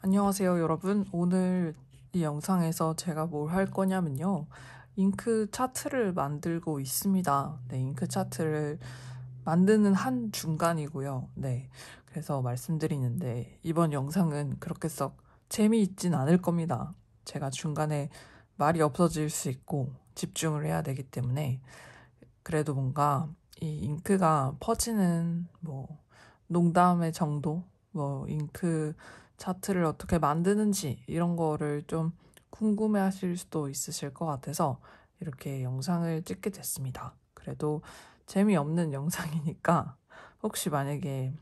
안녕하세요, 여러분. 오늘 이 영상에서 제가 뭘 할 거냐면요. 잉크 차트를 만들고 있습니다. 네, 잉크 차트를 만드는 한 중간이고요. 네. 그래서 말씀드리는데, 이번 영상은 그렇게 썩 재미있진 않을 겁니다. 제가 중간에 말이 없어질 수 있고, 집중을 해야 되기 때문에, 그래도 뭔가 이 잉크가 퍼지는 농담의 정도, 잉크 차트를 어떻게 만드는지 이런 거를 좀 궁금해 하실 수도 있으실 것 같아서 이렇게 영상을 찍게 됐습니다. 그래도 재미없는 영상이니까 혹시 만약에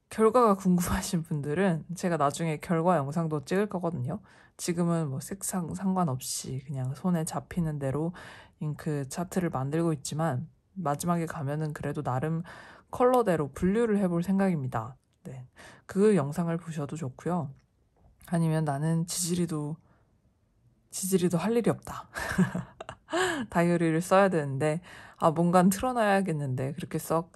결과가 궁금하신 분들은 제가 나중에 결과 영상도 찍을 거거든요. 지금은 뭐 색상 상관없이 그냥 손에 잡히는 대로 잉크 차트를 만들고 있지만 마지막에 가면은 그래도 나름 컬러대로 분류를 해볼 생각입니다. 네. 그 영상을 보셔도 좋고요. 아니면 나는 지지리도 할 일이 없다. 다이어리를 써야 되는데 뭔가 틀어놔야겠는데 그렇게 썩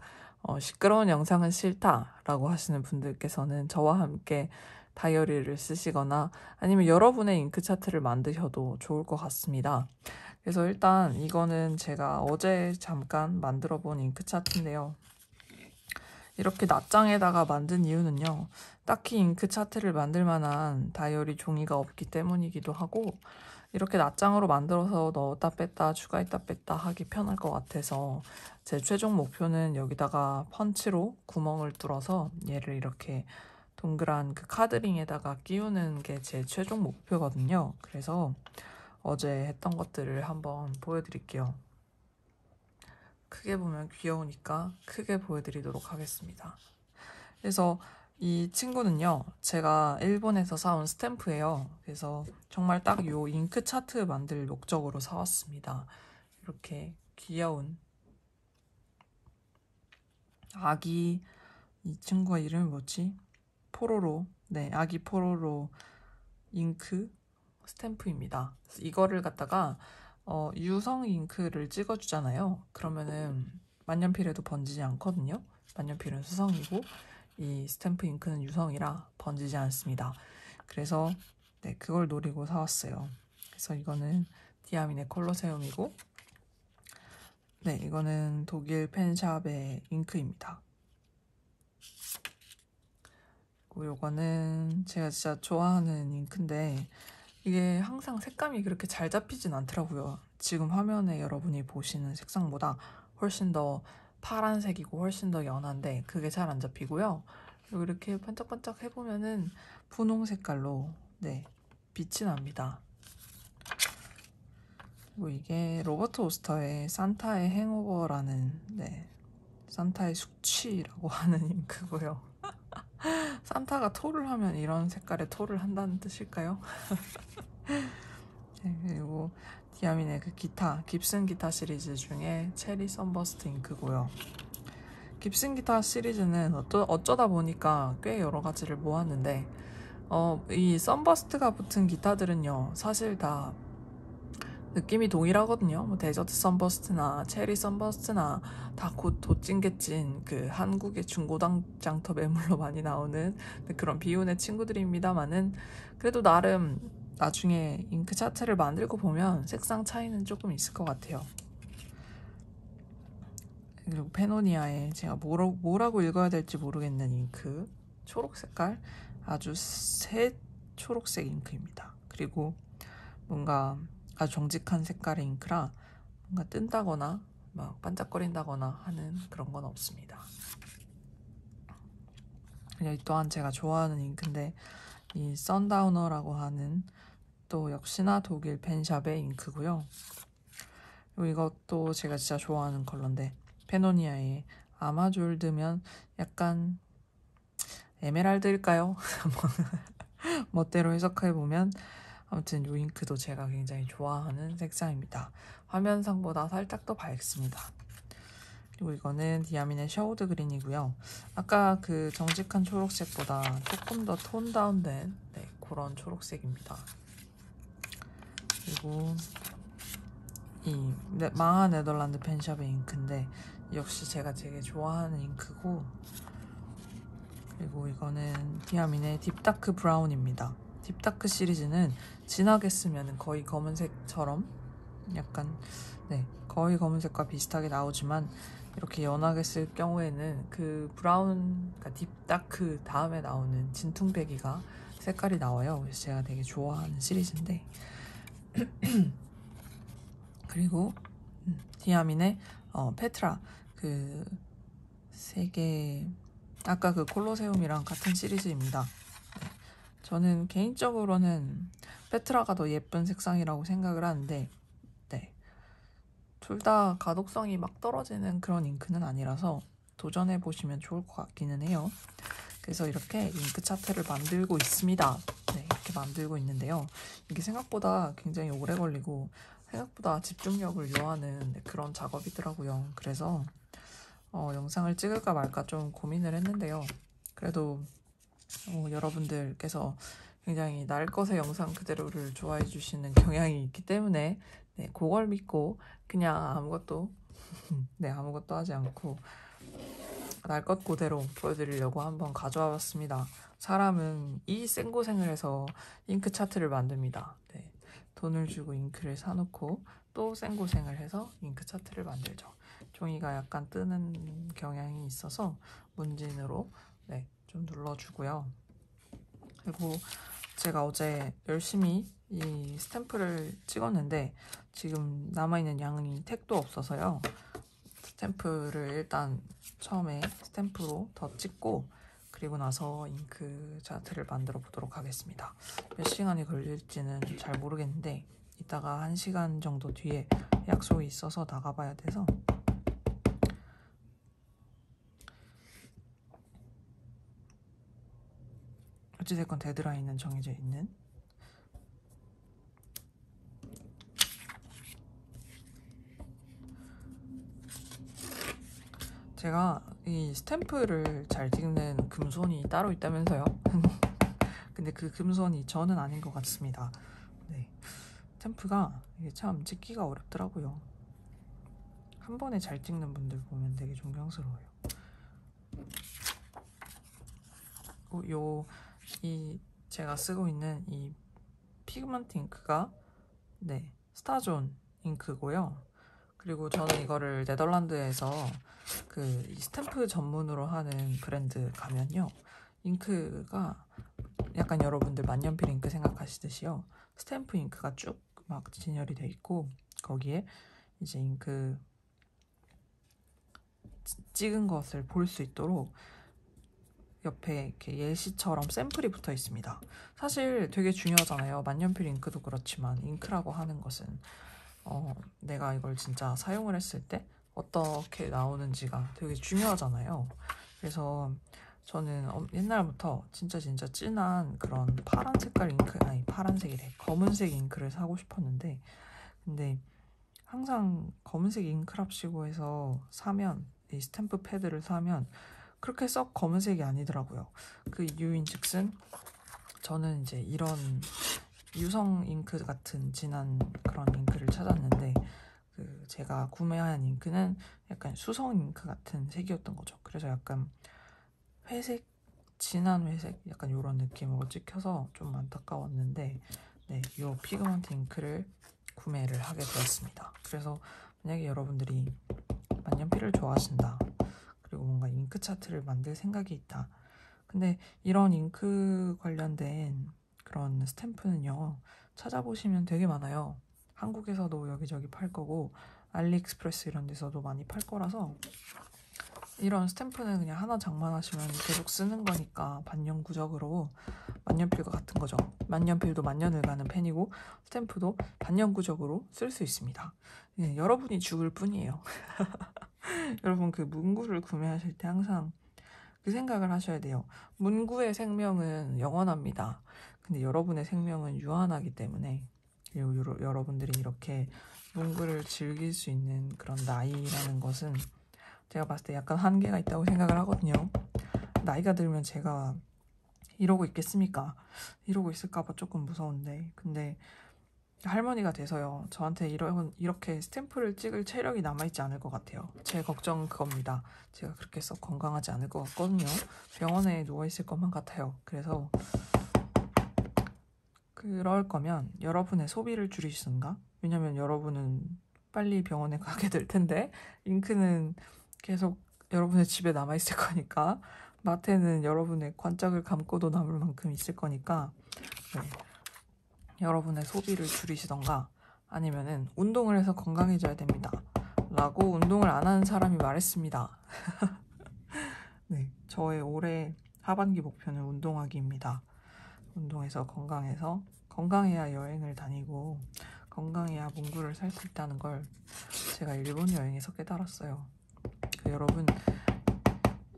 시끄러운 영상은 싫다라고 하시는 분들께서는 저와 함께 다이어리를 쓰시거나 아니면 여러분의 잉크 차트를 만드셔도 좋을 것 같습니다. 그래서 일단 이거는 제가 어제 잠깐 만들어 본 잉크 차트인데요. 이렇게 낱장에다가 만든 이유는요. 딱히 잉크 차트를 만들 만한 다이어리 종이가 없기 때문이기도 하고 이렇게 낱장으로 만들어서 넣었다 뺐다 추가했다 뺐다 하기 편할 것 같아서 제 최종 목표는 여기다가 펀치로 구멍을 뚫어서 얘를 이렇게 동그란 그 카드링에다가 끼우는 게 제 최종 목표거든요. 그래서 어제 했던 것들을 한번 보여드릴게요. 크게 보면 귀여우니까 크게 보여드리도록 하겠습니다. 그래서 이 친구는요, 제가 일본에서 사온 스탬프예요. 그래서 정말 딱 요 잉크 차트 만들 목적으로 사왔습니다. 이렇게 귀여운 아기, 이 친구가 이름이 뭐지? 포로로. 네, 아기 포로로 잉크 스탬프입니다. 그래서 이거를 갖다가 유성 잉크를 찍어주잖아요. 그러면은 만년필에도 번지지 않거든요. 만년필은 수성이고 이 스탬프 잉크는 유성이라 번지지 않습니다. 그래서 네, 그걸 노리고 사왔어요. 그래서 이거는 디아민의 콜로세움이고 네, 이거는 독일 펜샵의 잉크입니다. 그리고 요거는 제가 진짜 좋아하는 잉크인데 이게 항상 색감이 그렇게 잘 잡히진 않더라고요. 지금 화면에 여러분이 보시는 색상보다 훨씬 더 파란색이고 훨씬 더 연한데 그게 잘 안 잡히고요. 그리고 이렇게 반짝반짝 해보면은 분홍 색깔로 네, 빛이 납니다. 그리고 이게 로버트 오스터의 산타의 행오버라는 네, 산타의 숙취라고 하는 잉크고요. 산타가 토를 하면 이런 색깔의 토를 한다는 뜻일까요? 네, 그리고 디아민의 그 기타, 깁슨 기타 시리즈 중에 체리 선버스트 잉크고요. 깁슨 기타 시리즈는 어쩌다 보니까 꽤 여러 가지를 모았는데 이 선버스트가 붙은 기타들은요 사실 다 느낌이 동일하거든요. 뭐 데저트 선버스트나 체리 선버스트나 다 곧 도찐개찐 그 한국의 중고장터 매물로 많이 나오는 그런 비운의 친구들입니다만은 그래도 나름 나중에 잉크 차트를 만들고 보면 색상 차이는 조금 있을 것 같아요. 그리고 페노니아의 제가 뭐라고 읽어야 될지 모르겠는 잉크 초록 색깔 아주 새 초록색 잉크입니다. 그리고 뭔가 아주 정직한 색깔의 잉크라 뭔가 뜬다거나 막 반짝거린다거나 하는 그런 건 없습니다. 여기 또한 제가 좋아하는 잉크인데 이 선다우너라고 하는 또 역시나 독일 펜샵의 잉크고요. 그리고 이것도 제가 진짜 좋아하는 컬러인데 페노니아의 아마졸드면 약간 에메랄드일까요? 멋대로 해석해보면 아무튼 이 잉크도 제가 굉장히 좋아하는 색상입니다. 화면상보다 살짝 더 밝습니다. 그리고 이거는 디아민의 셔우드 그린이고요. 아까 그 정직한 초록색보다 조금 더 톤 다운된 네, 그런 초록색입니다. 그리고 이 망한 네덜란드 펜샵의 잉크인데 역시 제가 되게 좋아하는 잉크고 그리고 이거는 디아민의 딥다크 브라운입니다. 딥다크 시리즈는 진하게 쓰면 거의 검은색처럼 약간 거의 검은색과 비슷하게 나오지만 이렇게 연하게 쓸 경우에는 그 브라운, 그러니까 딥다크 다음에 나오는 진퉁배기가 색깔이 나와요. 그래서 제가 되게 좋아하는 시리즈인데 그리고 디아민의 페트라 그 세계 아까 그 콜로세움이랑 같은 시리즈입니다. 저는 개인적으로는 페트라가 더 예쁜 색상이라고 생각을 하는데 둘 다 가독성이 막 떨어지는 그런 잉크는 아니라서 도전해 보시면 좋을 것 같기는 해요. 그래서 이렇게 잉크 차트를 만들고 있습니다. 이렇게 만들고 있는데요. 이게 생각보다 굉장히 오래 걸리고 생각보다 집중력을 요하는 그런 작업이더라고요. 그래서 영상을 찍을까 말까 좀 고민을 했는데요. 그래도 여러분들께서 굉장히 날 것의 영상 그대로를 좋아해 주시는 경향이 있기 때문에 그걸 믿고 그냥 아무것도 아무것도 하지 않고 날 것 그대로 보여드리려고 한번 가져와 봤습니다. 사람은 이 생고생을 해서 잉크 차트를 만듭니다. 돈을 주고 잉크를 사놓고 또 생고생을 해서 잉크 차트를 만들죠. 종이가 약간 뜨는 경향이 있어서 문진으로 좀 눌러주고요. 그리고 제가 어제 열심히 이 스탬프를 찍었는데 지금 남아있는 양이 택도 없어서요. 스탬프를 일단 처음에 스탬프로 더 찍고 그리고 나서 잉크 차트를 만들어 보도록 하겠습니다. 몇 시간이 걸릴지는 잘 모르겠는데 이따가 1시간 정도 뒤에 약속이 있어서 나가봐야 돼서 어찌됐건 데드라인은 정해져 있는 제가 이 스탬프를 잘 찍는 금손이 따로 있다면서요. 근데 그 금손이 저는 아닌 것 같습니다. 스탬프가 이게 참 찍기가 어렵더라고요. 한 번에 잘 찍는 분들 보면 되게 존경스러워요. 이 제가 쓰고 있는 이 피그먼트 잉크가 스타존 잉크고요. 그리고 저는 이거를 네덜란드에서 이 스탬프 전문으로 하는 브랜드 가면요. 잉크가 약간 여러분들 만년필 잉크 생각하시듯이요. 스탬프 잉크가 쭉 막 진열이 돼 있고 거기에 이제 잉크 찍은 것을 볼 수 있도록 옆에 이렇게 예시처럼 샘플이 붙어 있습니다. 사실 되게 중요하잖아요. 만년필 잉크도 그렇지만 잉크라고 하는 것은 내가 이걸 진짜 사용을 했을 때 어떻게 나오는지가 되게 중요하잖아요. 그래서 저는 옛날부터 진짜 진한 그런 파란 색깔 잉크, 아니 파란색이래, 검은색 잉크를 사고 싶었는데 근데 항상 검은색 잉크랍시고 해서 사면 이 스탬프 패드를 사면 그렇게 썩 검은색이 아니더라고요. 그 이유인즉슨 저는 이제 이런 유성 잉크 같은 진한 그런 잉크를 찾았는데 제가 구매한 잉크는 약간 수성 잉크 같은 색이었던 거죠. 그래서 약간 회색, 진한 회색 약간 이런 느낌으로 찍혀서 좀 안타까웠는데 이 피그먼트 잉크를 구매를 하게 되었습니다. 그래서 만약에 여러분들이 만년필을 좋아하신다, 그리고 뭔가 잉크 차트를 만들 생각이 있다, 근데 이런 잉크 관련된 그런 스탬프는요 찾아보시면 되게 많아요. 한국에서도 여기저기 팔 거고 알리익스프레스 이런 데서도 많이 팔 거라서 이런 스탬프는 그냥 하나 장만하시면 계속 쓰는 거니까 반영구적으로 만년필과 같은 거죠. 만년필도 만년을 가는 펜이고 스탬프도 반영구적으로 쓸 수 있습니다. 여러분이 죽을 뿐이에요. 여러분 그 문구를 구매하실 때 항상 그 생각을 하셔야 돼요. 문구의 생명은 영원합니다. 근데 여러분의 생명은 유한하기 때문에 그리고 여러분들이 이렇게 문구를 즐길 수 있는 그런 나이라는 것은 제가 봤을 때 약간 한계가 있다고 생각을 하거든요. 나이가 들면 제가 이러고 있겠습니까? 이러고 있을까봐 조금 무서운데 근데 할머니가 돼서요. 저한테 이렇게 스탬프를 찍을 체력이 남아있지 않을 것 같아요. 제 걱정은 그겁니다. 제가 그렇게 썩 건강하지 않을 것 같거든요. 병원에 누워있을 것만 같아요. 그래서 그럴 거면 여러분의 소비를 줄이시든가, 왜냐면 여러분은 빨리 병원에 가게 될 텐데 잉크는 계속 여러분의 집에 남아있을 거니까, 마테는 여러분의 관짝을 감고도 남을 만큼 있을 거니까, 네, 여러분의 소비를 줄이시던가, 아니면은 운동을 해서 건강해져야 됩니다 라고 운동을 안 하는 사람이 말했습니다. 네, 저의 올해 하반기 목표는 운동하기입니다. 운동해서 건강해서, 건강해야 여행을 다니고 건강해야 문구를 살 수 있다는 걸 제가 일본 여행에서 깨달았어요. 여러분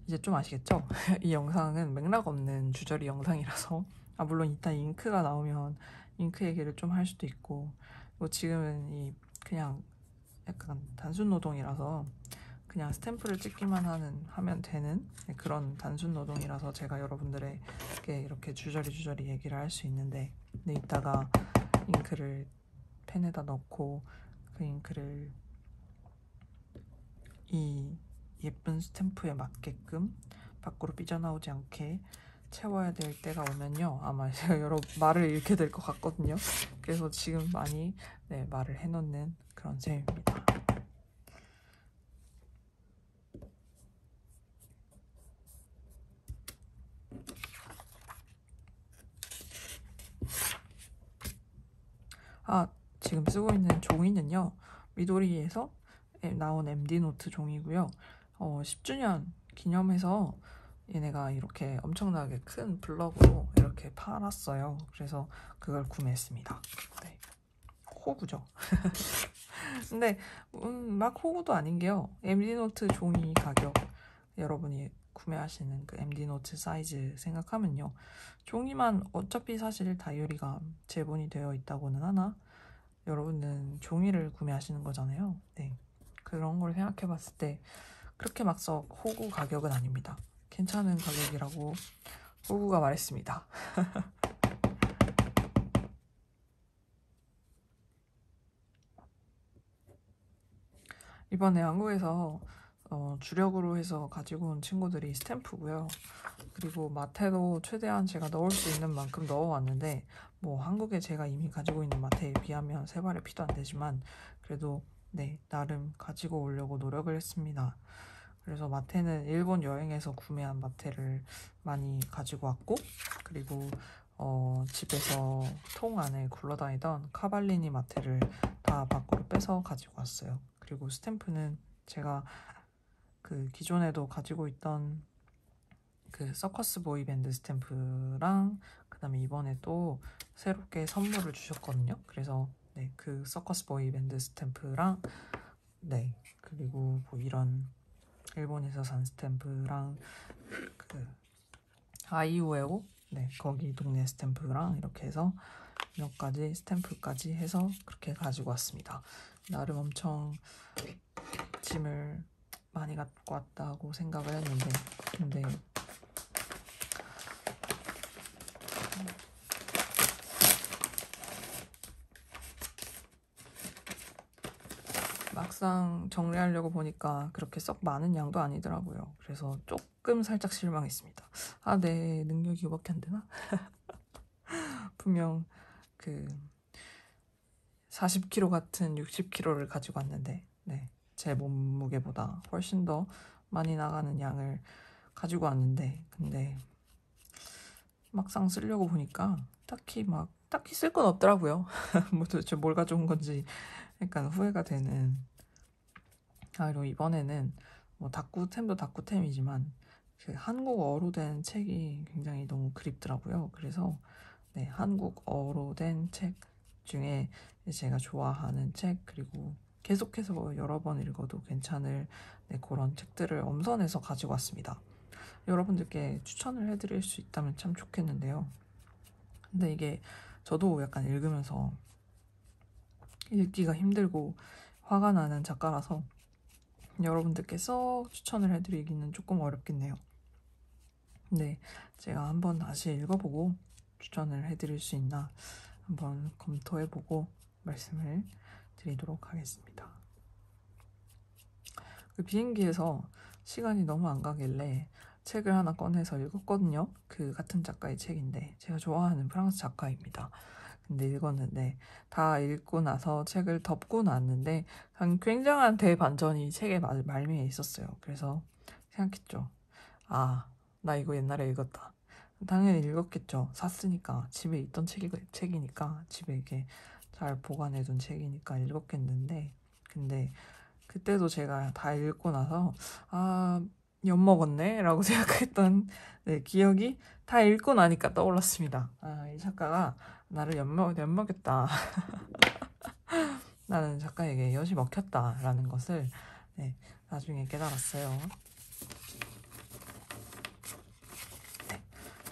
이제 좀 아시겠죠? 이 영상은 맥락 없는 주저리 영상이라서, 물론 이따 잉크가 나오면 잉크 얘기를 좀 할 수도 있고, 지금은 그냥 약간 단순 노동이라서 그냥 스탬프를 찍기만 하면 되는 그런 단순 노동이라서 제가 여러분들에게 이렇게 주저리 얘기를 할 수 있는데, 근데 이따가 잉크를 펜에다 넣고 그 잉크를 이 예쁜 스탬프에 맞게끔 밖으로 삐져나오지 않게 채워야 될 때가 오면요, 아마 제가 여러 말을 잃게 될 것 같거든요. 그래서 지금 많이 말을 해놓는 그런 셈입니다. 지금 쓰고 있는 종이는요, 미도리에서 나온 MD노트 종이고요. 10주년 기념해서 얘네가 이렇게 엄청나게 큰 블럭으로 이렇게 팔았어요. 그래서 그걸 구매했습니다. 네. 호구죠. 근데 막 호구도 아닌 게요, MD노트 종이 가격, 여러분이 구매하시는 그 MD노트 사이즈 생각하면요, 종이만 어차피 사실 다이어리가 제본이 되어 있다고는 하나, 여러분은 종이를 구매하시는 거잖아요. 네, 그런 걸 생각해 봤을 때 그렇게 막 썩 호구 가격은 아닙니다. 괜찮은 가격이라고 호구가 말했습니다. 이번에 한국에서 주력으로 해서 가지고 온 친구들이 스탬프고요. 그리고 마테도 최대한 제가 넣을 수 있는 만큼 넣어왔는데, 뭐 한국에 제가 이미 가지고 있는 마테에 비하면 세 발의 피도 안 되지만 그래도 나름 가지고 오려고 노력을 했습니다. 그래서 마테는 일본 여행에서 구매한 마테를 많이 가지고 왔고, 그리고 집에서 통 안에 굴러다니던 카발리니 마테를 다 밖으로 빼서 가지고 왔어요. 그리고 스탬프는 제가 그 기존에도 가지고 있던 그 서커스 보이 밴드 스탬프랑, 그 다음에 이번에 또 새롭게 선물을 주셨거든요. 그래서 그 서커스 보이 밴드 스탬프랑, 그리고 뭐 이런 일본에서 산 스탬프랑, 그 아이오에오 거기 동네 스탬프랑 이렇게 해서 몇 가지 스탬프까지 해서 그렇게 가지고 왔습니다. 나름 엄청 짐을 많이 갖고 왔다고 생각을 했는데, 근데 막상 정리하려고 보니까 그렇게 썩 많은 양도 아니더라고요. 그래서 조금 살짝 실망했습니다. 내 능력이 이거밖에 안 되나? 분명 그 40kg 같은 60kg를 가지고 왔는데, 제 몸무게보다 훨씬 더 많이 나가는 양을 가지고 왔는데, 근데 막상 쓰려고 보니까 딱히 쓸 건 없더라고요. 뭐 도대체 뭘 가져온 건지 약간 후회가 되는. 그리고 이번에는 뭐 다꾸템도 다꾸템이지만 그 한국어로 된 책이 굉장히 너무 그립더라고요. 그래서 한국어로 된 책 중에 제가 좋아하는 책, 그리고 계속해서 여러 번 읽어도 괜찮을 그런 책들을 엄선해서 가지고 왔습니다. 여러분들께 추천을 해드릴 수 있다면 참 좋겠는데요. 근데 이게 저도 약간 읽으면서 읽기가 힘들고 화가 나는 작가라서 여러분들께 썩 추천을 해드리기는 조금 어렵겠네요. 근데 제가 한번 다시 읽어보고 추천을 해드릴 수 있나 한번 검토해보고 말씀을 드리도록 하겠습니다. 그 비행기에서 시간이 너무 안 가길래 책을 하나 꺼내서 읽었거든요. 그 같은 작가의 책인데 제가 좋아하는 프랑스 작가입니다. 근데 읽었는데 다 읽고 나서 책을 덮고 났는데 굉장한 대반전이 책의 말미에 있었어요. 그래서 생각했죠. 아, 나 이거 옛날에 읽었다. 당연히 읽었겠죠. 샀으니까 집에 있던 책이니까 집에 이렇게 잘 보관해둔 책이니까 읽었겠는데 근데 그때도 제가 다 읽고 나서 아, 엿먹었네 라고 생각했던 기억이 다 읽고 나니까 떠올랐습니다. 아, 이 작가가 나를 엿먹였다. 나는 작가에게 엿이 먹혔다라는 것을 나중에 깨달았어요.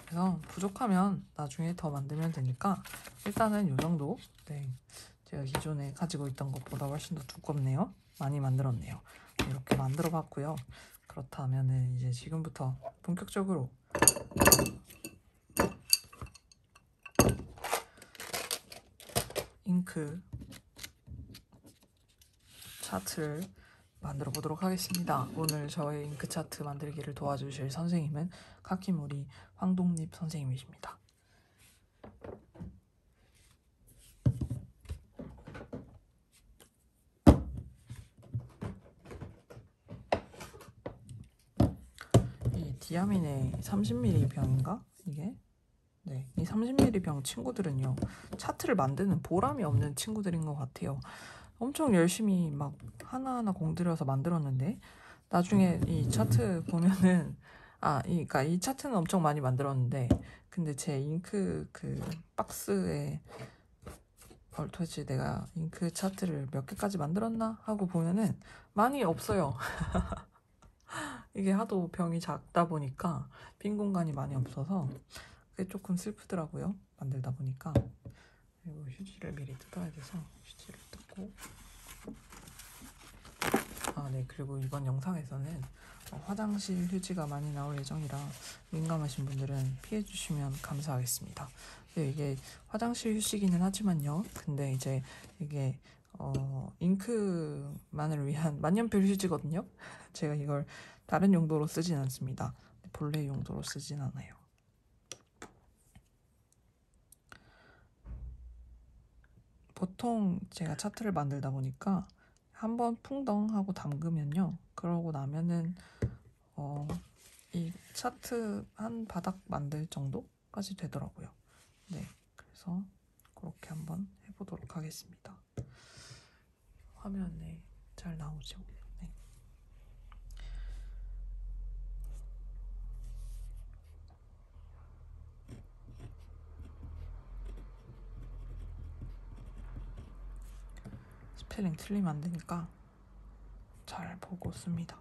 그래서 부족하면 나중에 더 만들면 되니까 일단은 이 정도. 제가 기존에 가지고 있던 것보다 훨씬 더 두껍네요. 많이 만들었네요. 이렇게 만들어 봤고요. 그렇다면은 이제 지금부터 본격적으로 잉크 차트를 만들어 보도록 하겠습니다. 오늘 저의 잉크 차트 만들기를 도와주실 선생님은 카키모리 황동립 선생님이십니다. 이 디아민의 30ml 병인가? 이게? 네, 이 30ml 병 친구들은요, 차트를 만드는 보람이 없는 친구들인 것 같아요. 엄청 열심히 막 하나하나 공들여서 만들었는데 나중에 이 차트 보면은 그러니까 이 차트는 엄청 많이 만들었는데 근데 제 잉크 그 박스에 도대체 내가 잉크 차트를 몇 개까지 만들었나 하고 보면은 많이 없어요. 이게 하도 병이 작다 보니까 빈 공간이 많이 없어서 그게 조금 슬프더라고요. 만들다 보니까. 그리고 휴지를 미리 뜯어야 돼서 휴지를 뜯고 네, 그리고 이번 영상에서는 화장실 휴지가 많이 나올 예정이라 민감하신 분들은 피해주시면 감사하겠습니다. 네, 이게 화장실 휴지기는 하지만요. 근데 이제 이게 잉크만을 위한 만년필 휴지거든요. 제가 이걸 다른 용도로 쓰진 않습니다. 본래 용도로 쓰진 않아요. 보통 제가 차트를 만들다 보니까 한번 풍덩 하고 담그면요. 그러고 나면은 이 차트 한 바닥 만들 정도까지 되더라고요. 네, 그래서 그렇게 한번 해보도록 하겠습니다. 화면에 잘 나오죠? 네. 스펠링 틀리면 안 되니까 잘 보고 씁니다.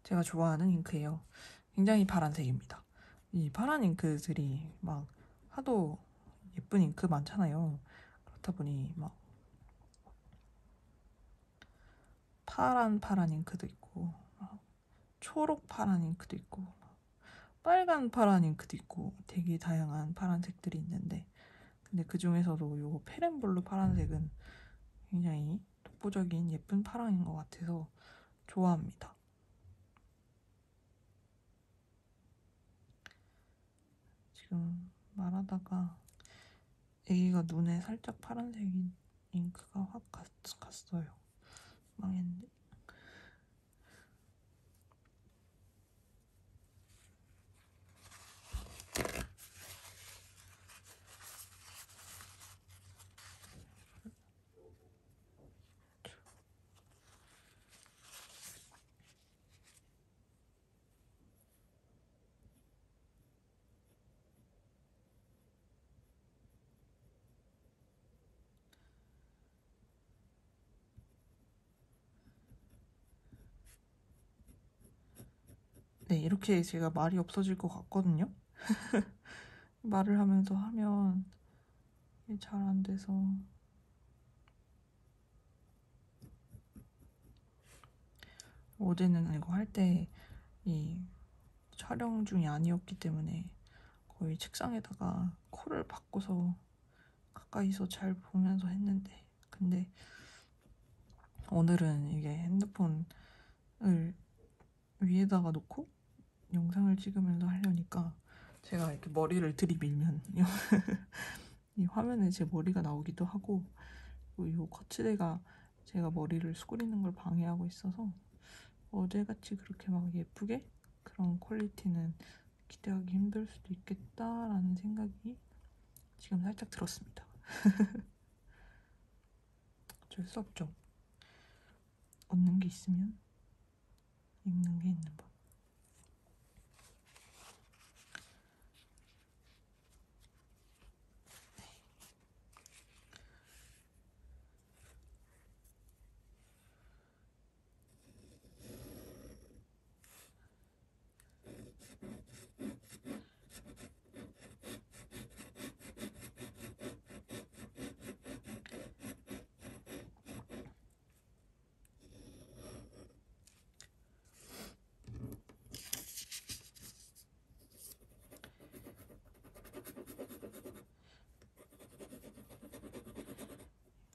제가 좋아하는 잉크예요. 굉장히 파란색입니다. 이 파란 잉크들이 막 하도 예쁜 잉크 많잖아요. 그렇다 보니 막 파란 잉크도 있고 초록 파란 잉크도 있고 빨간 파란 잉크도 있고 되게 다양한 파란색들이 있는데 근데 그 중에서도 요거 페렌볼루 파란색은 굉장히 독보적인 예쁜 파랑인 것 같아서 좋아합니다. 지금 말하다가 애기가 눈에 살짝 파란색인 잉크가 확 갔어요. 망했네. 네, 이렇게 제가 말이 없어질 것 같거든요. 말을 하면서 하면 잘 안 돼서 어제는 이거 할 때 이 촬영 중이 아니었기 때문에 거의 책상에다가 코를 바꿔서 가까이서 잘 보면서 했는데, 근데 오늘은 이게 핸드폰을 위에다가 놓고 영상을 찍으면서 하려니까 제가 이렇게 머리를 들이밀면 이 화면에 제 머리가 나오기도 하고, 이 거치대가 제가 머리를 수그리는 걸 방해하고 있어서 어제같이 그렇게 막 예쁘게 그런 퀄리티는 기대하기 힘들 수도 있겠다라는 생각이 지금 살짝 들었습니다. 어쩔 수 없죠. 얻는 게 있으면 잃는 게 있는 법.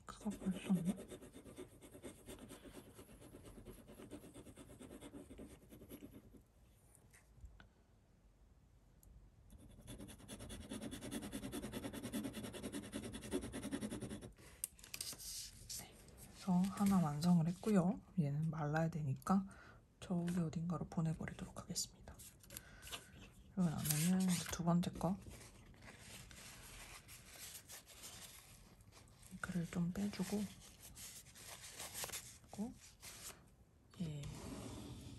그거 벌써 없나? 그래서 하나 완성을 했고요. 얘는 말라야 되니까 저기 어딘가로 보내버리도록 하겠습니다. 그리고 나면은 두 번째 거 잉크를 좀 빼주고, 그리고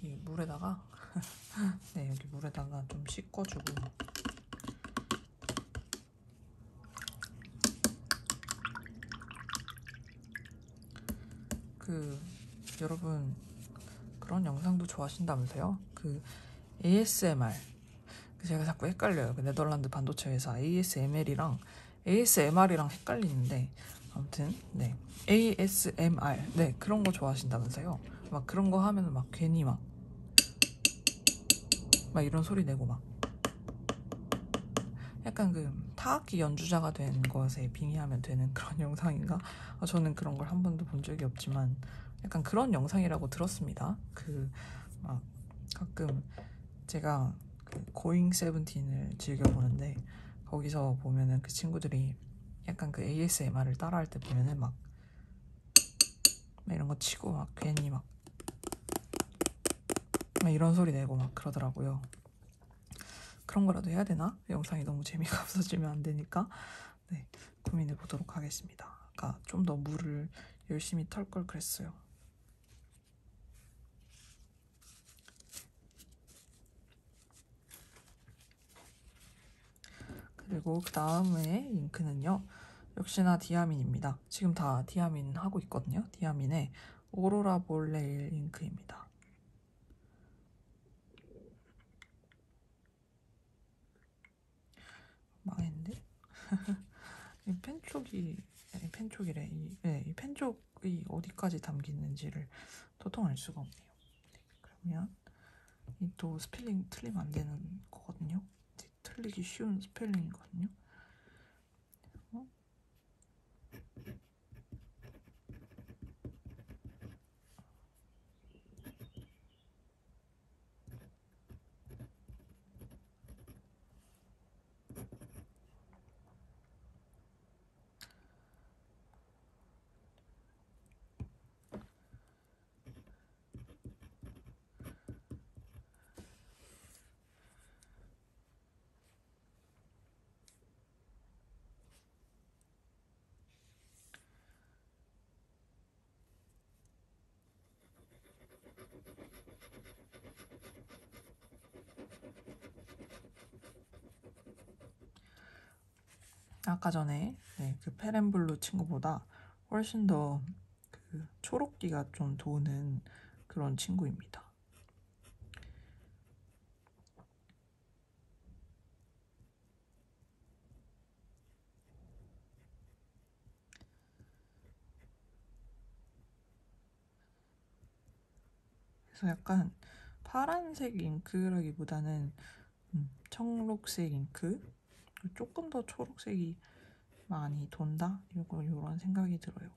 이 물에다가 네, 여기 물에다가 좀 씻어주고, 여러분 그런 영상도 좋아하신다면서요? ASMR, 제가 자꾸 헷갈려요. 네덜란드 반도체 회사 ASML이랑 ASMR이랑 헷갈리는데, 아무튼 네, ASMR, 네, 그런 거 좋아하신다면서요? 막 그런 거 하면 막 괜히 막 이런 소리 내고 막 약간 타악기 연주자가 된 것에 빙의하면 되는 그런 영상인가? 저는 그런 걸 한 번도 본 적이 없지만 약간 그런 영상이라고 들었습니다. 막 가끔 제가 고잉 세븐틴을 즐겨보는데, 거기서 보면은 그 친구들이 약간 ASMR을 따라할 때 보면은 막 이런 거 치고 막 괜히 막 이런 소리 내고 막 그러더라고요. 그런 거라도 해야 되나? 영상이 너무 재미가 없어지면 안 되니까 네, 고민해 보도록 하겠습니다. 아까 좀 더 물을 열심히 털 걸 그랬어요. 그리고 그 다음에 잉크는요, 역시나 디아민입니다. 지금 다 디아민 하고 있거든요. 디아민의 오로라 볼레일 잉크입니다. 망했는데? 이 펜촉이래. 이 펜촉이 어디까지 담기는지를 도통 알 수가 없네요. 네, 그러면 이 또 스펠링 틀리면 안 되는 거거든요. 틀리기 쉬운 스펠링이거든요. 아까 전에 그 페렌블루 친구보다 훨씬 더 초록기가 좀 도는 그런 친구입니다. 그래서 약간 파란색 잉크라기보다는 청록색 잉크, 조금 더 초록색이 많이 돈다? 이런 생각이 들어요.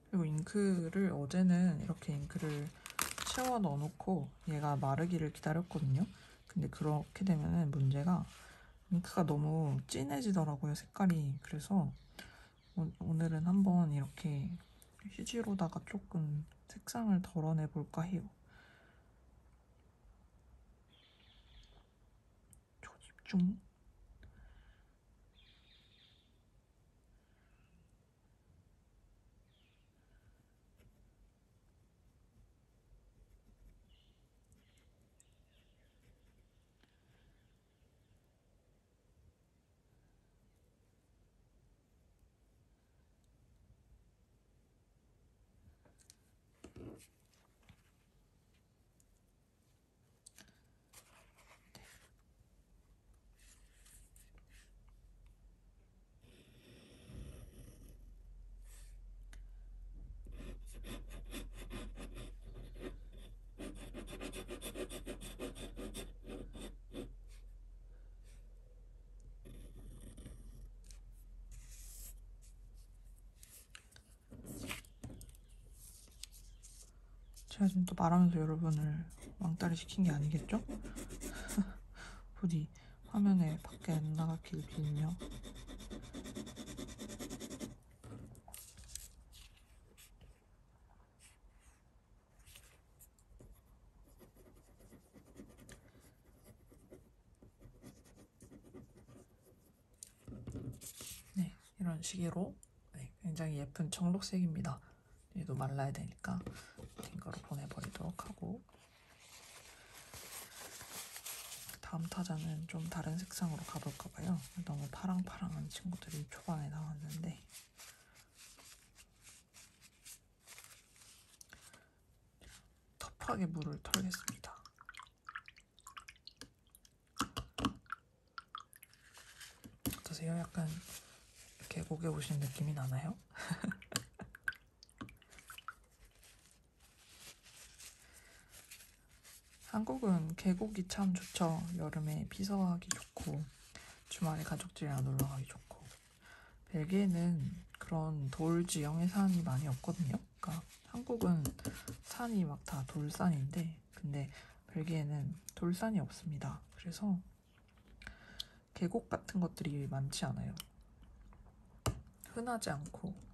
그리고 잉크를 어제는 이렇게 잉크를 채워 넣어놓고 얘가 마르기를 기다렸거든요. 근데 그렇게 되면은 문제가 잉크가 너무 진해지더라고요, 색깔이. 그래서 오늘은 한번 이렇게 휴지로다가 조금 색상을 덜어내 볼까 해요. 초집중. 제가 지금 또 말하면서 여러분을 왕따를 시킨 게 아니겠죠? 부디 화면에 밖에 안 나가길 빌며. 네, 이런 식으로 굉장히 예쁜 청록색입니다. 얘도 말라야 되니까 딩거로 보내버리도록 하고, 다음 타자는 좀 다른 색상으로 가볼까봐요. 너무 파랑파랑한 친구들이 초반에 나왔는데, 터프하게 물을 털겠습니다. 어떠세요? 약간 계곡에 오신 느낌이 나나요? 한국은 계곡이 참 좋죠. 여름에 피서하기 좋고 주말에 가족들이랑 놀러 가기 좋고. 벨기에는 그런 돌 지형의 산이 많이 없거든요. 그러니까 한국은 산이 막 다 돌산인데, 근데 벨기에는 돌산이 없습니다. 그래서 계곡 같은 것들이 많지 않아요. 흔하지 않고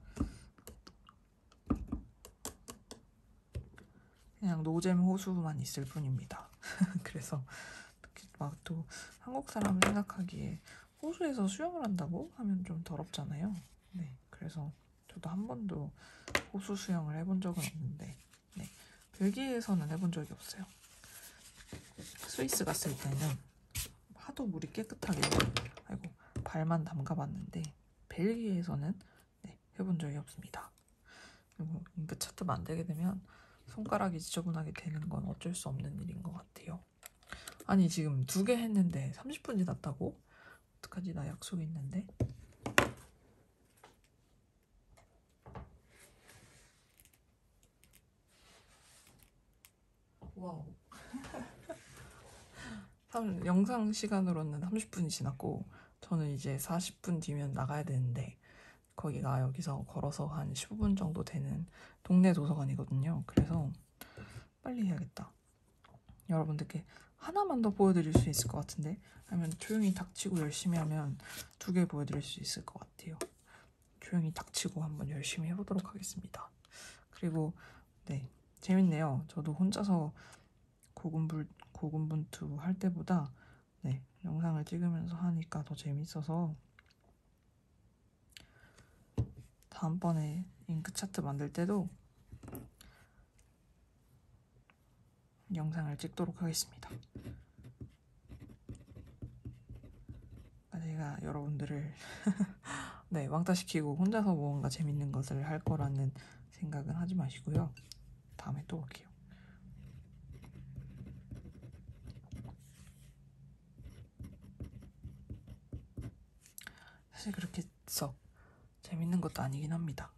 그냥 노잼 호수만 있을 뿐입니다. 그래서 막 또 한국 사람 생각하기에 호수에서 수영을 한다고 하면 좀 더럽잖아요. 네, 그래서 저도 한 번도 호수 수영을 해본 적은 없는데, 네, 벨기에에서는 해본 적이 없어요. 스위스 갔을 때는 하도 물이 깨끗하게, 아이고, 발만 담가봤는데 벨기에에서는 해본 적이 없습니다. 그리고 잉크 차트 만들게 되면 손가락이 지저분하게 되는 건 어쩔 수 없는 일인 것 같아요. 아니, 지금 2개 했는데 30분 지났다고? 어떡하지? 나 약속 있는데. 와우. 영상 시간으로는 30분이 지났고, 저는 이제 40분 뒤면 나가야 되는데, 거기가 여기서 걸어서 한 15분 정도 되는 동네 도서관이거든요. 그래서 빨리 해야겠다. 여러분들께 하나만 더 보여드릴 수 있을 것 같은데, 아니면 조용히 닥치고 열심히 하면 2개 보여드릴 수 있을 것 같아요. 조용히 닥치고 한번 열심히 해보도록 하겠습니다. 그리고 네, 재밌네요. 저도 혼자서 고군분투 할 때보다 영상을 찍으면서 하니까 더 재밌어서 다음번에 잉크 차트 만들 때도 영상을 찍도록 하겠습니다. 제가 여러분들을 네, 왕따시키고 혼자서 무언가 재밌는 것을 할 거라는 생각은 하지 마시고요. 다음에 또 올게요. 사실 그렇게 썩 재밌는 것도 아니긴 합니다.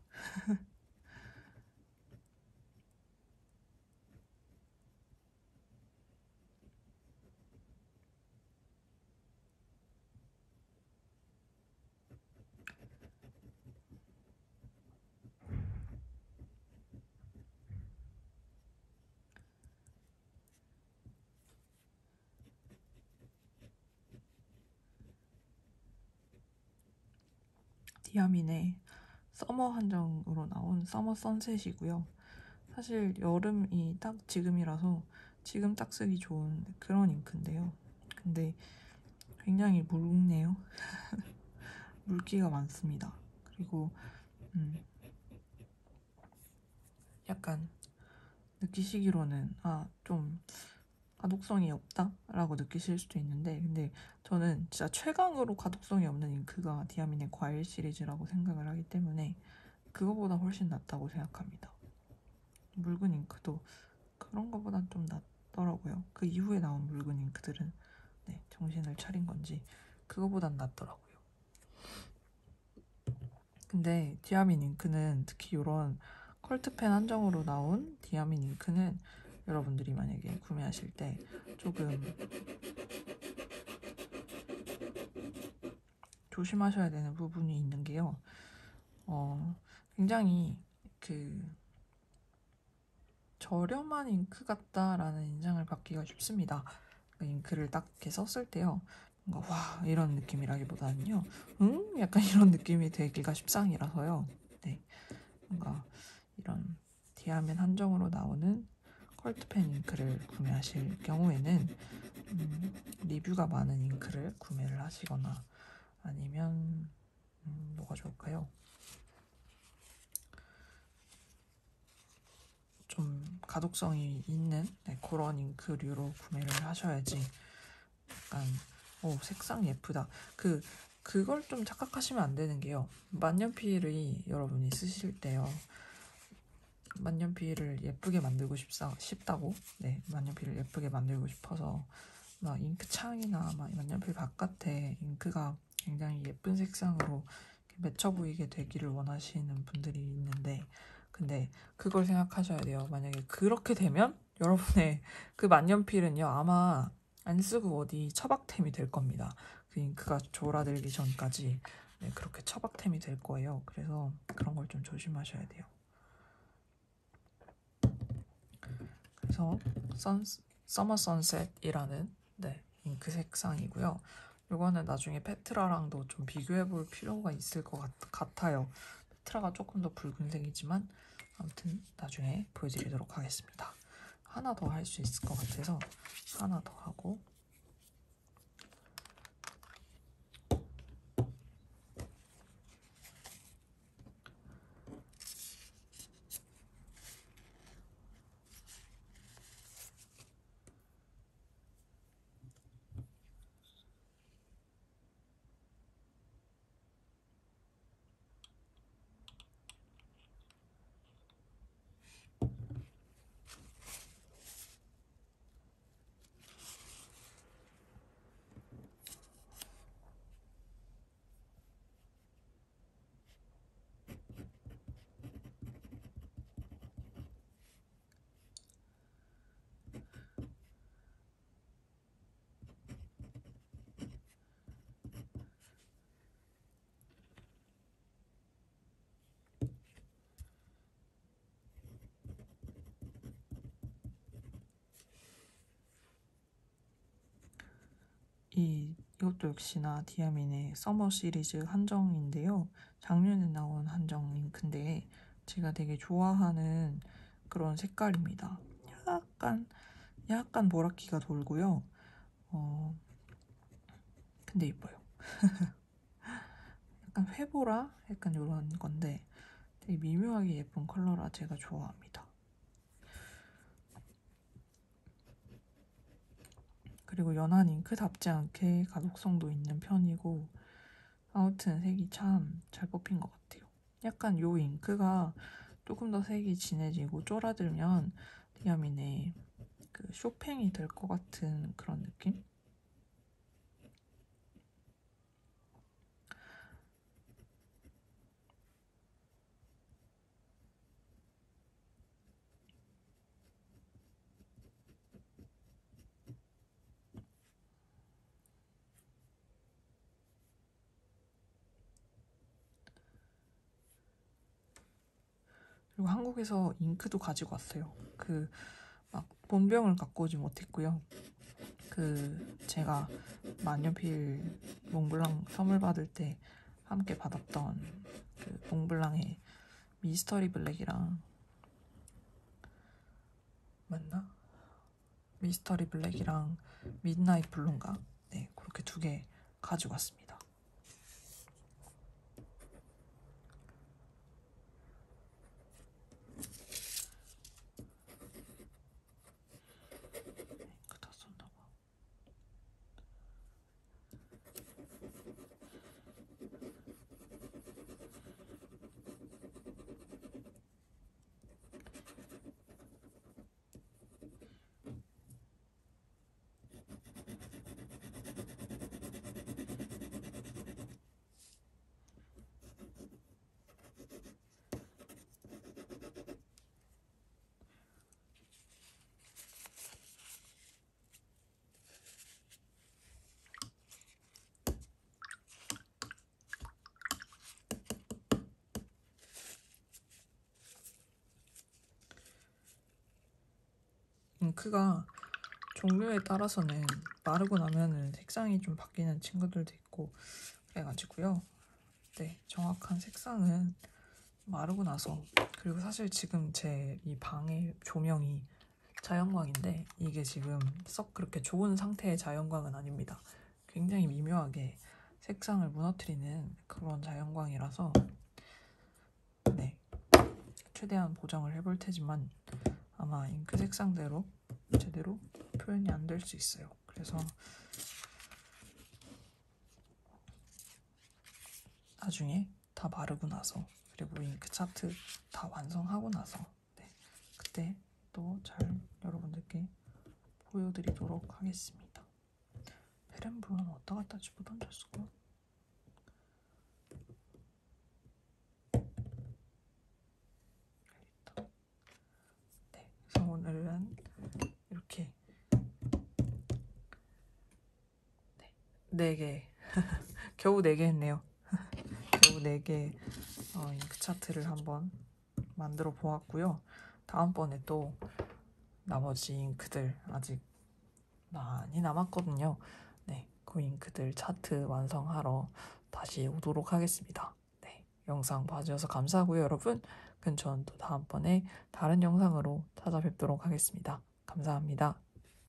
디아민의 서머 한정으로 나온 서머 선셋이고요. 사실 여름이 딱 지금이라서 지금 딱 쓰기 좋은 그런 잉크인데요. 근데 굉장히 묽네요. 물기가 많습니다. 그리고 약간 느끼시기로는 좀 가독성이 없다라고 느끼실 수도 있는데, 근데 저는 진짜 최강으로 가독성이 없는 잉크가 디아민의 과일 시리즈라고 생각을 하기 때문에 그거보다 훨씬 낫다고 생각합니다. 묽은 잉크도 그런 거보단 좀 낫더라고요. 그 이후에 나온 묽은 잉크들은 정신을 차린 건지 그거보단 낫더라고요. 근데 디아민 잉크는 특히 이런 컬트펜 한정으로 나온 디아민 잉크는 여러분들이 만약에 구매하실 때 조금 조심하셔야 되는 부분이 있는 게요. 굉장히 그 저렴한 잉크 같다라는 인상을 받기가 쉽습니다. 그 잉크를 딱 이렇게 썼을 때요. 뭔가 와 이런 느낌이라기보다는요. 약간 이런 느낌이 되기가 십상이라서요. 네, 뭔가 이런 디아민 한정으로 나오는 컬트펜 잉크를 구매하실 경우에는 리뷰가 많은 잉크를 구매를 하시거나 아니면 뭐가 좋을까요? 좀 가독성이 있는 그런 잉크류로 구매를 하셔야지. 약간 색상 예쁘다. 그걸 좀 착각하시면 안 되는 게요. 만년필이 여러분이 쓰실 때요. 만년필을 예쁘게 만들고 싶다고. 네, 만년필을 예쁘게 만들고 싶어서 막 잉크 창이나 막 만년필 바깥에 잉크가 굉장히 예쁜 색상으로 맺혀 보이게 되기를 원하시는 분들이 있는데, 근데 그걸 생각하셔야 돼요. 만약에 그렇게 되면 여러분의 그 만년필은요 아마 안 쓰고 어디 처박템이 될 겁니다. 그 잉크가 졸아들기 전까지 그렇게 처박템이 될 거예요. 그래서 그런 걸 좀 조심하셔야 돼요. 그래서 서머 선셋이라는 잉크 색상이고요. 이거는 나중에 페트라랑도 좀 비교해 볼 필요가 있을 것 같아요. 페트라가 조금 더 붉은색이지만 아무튼 나중에 보여드리도록 하겠습니다. 하나 더 할 수 있을 것 같아서 하나 더 하고, 이것도 역시나 디아민의 서머 시리즈 한정인데요. 작년에 나온 한정 잉크인데 제가 되게 좋아하는 그런 색깔입니다. 약간 보라기가 돌고요. 근데 이뻐요. 약간 회보라? 약간 이런 건데 되게 미묘하게 예쁜 컬러라 제가 좋아합니다. 그리고 연한 잉크답지 않게 가독성도 있는 편이고, 아무튼 색이 참 잘 뽑힌 것 같아요. 약간 요 잉크가 조금 더 색이 진해지고 쫄아들면 디아민의 그 쇼팽이 될 것 같은 그런 느낌? 그리고 한국에서 잉크도 가지고 왔어요. 그 막 본병을 갖고 오지 못했고요. 그 제가 만년필 몽블랑 선물 받을 때 함께 받았던 그 몽블랑의 미스터리 블랙이랑 맞나? 미스터리 블랙이랑 미드나잇 블루인가? 네, 그렇게 두 개 가지고 왔습니다. 다 썼나 봐. 잉크가 종류에 따라서는 마르고 나면은 색상이 좀 바뀌는 친구들도 있고 그래가지고요. 네, 정확한 색상은 마르고 나서, 그리고 사실 지금 제 이 방의 조명이 자연광인데 이게 지금 썩 그렇게 좋은 상태의 자연광은 아닙니다. 굉장히 미묘하게 색상을 무너뜨리는 그런 자연광이라서 네, 최대한 보정을 해볼 테지만 아마 잉크 색상대로 제대로 표현이 안 될 수 있어요. 그래서 나중에 다 마르고 나서, 그리고 잉크 차트 다 완성하고 나서 네, 그때 또 잘 여러분들께 보여드리도록 하겠습니다. 페렌블러는 어디다 갖다 집어던졌을까? 네, 그래서 오늘은 이렇게 4개 겨우 4개 했네요. 겨우 4개 잉크 차트를 한번 만들어 보았고요. 다음번에 또 나머지 잉크들 아직 많이 남았거든요. 네, 그 잉크들 차트 완성하러 다시 오도록 하겠습니다. 네, 영상 봐주셔서 감사하고요, 여러분. 그럼 저는 또 다음번에 다른 영상으로 찾아뵙도록 하겠습니다. 감사합니다.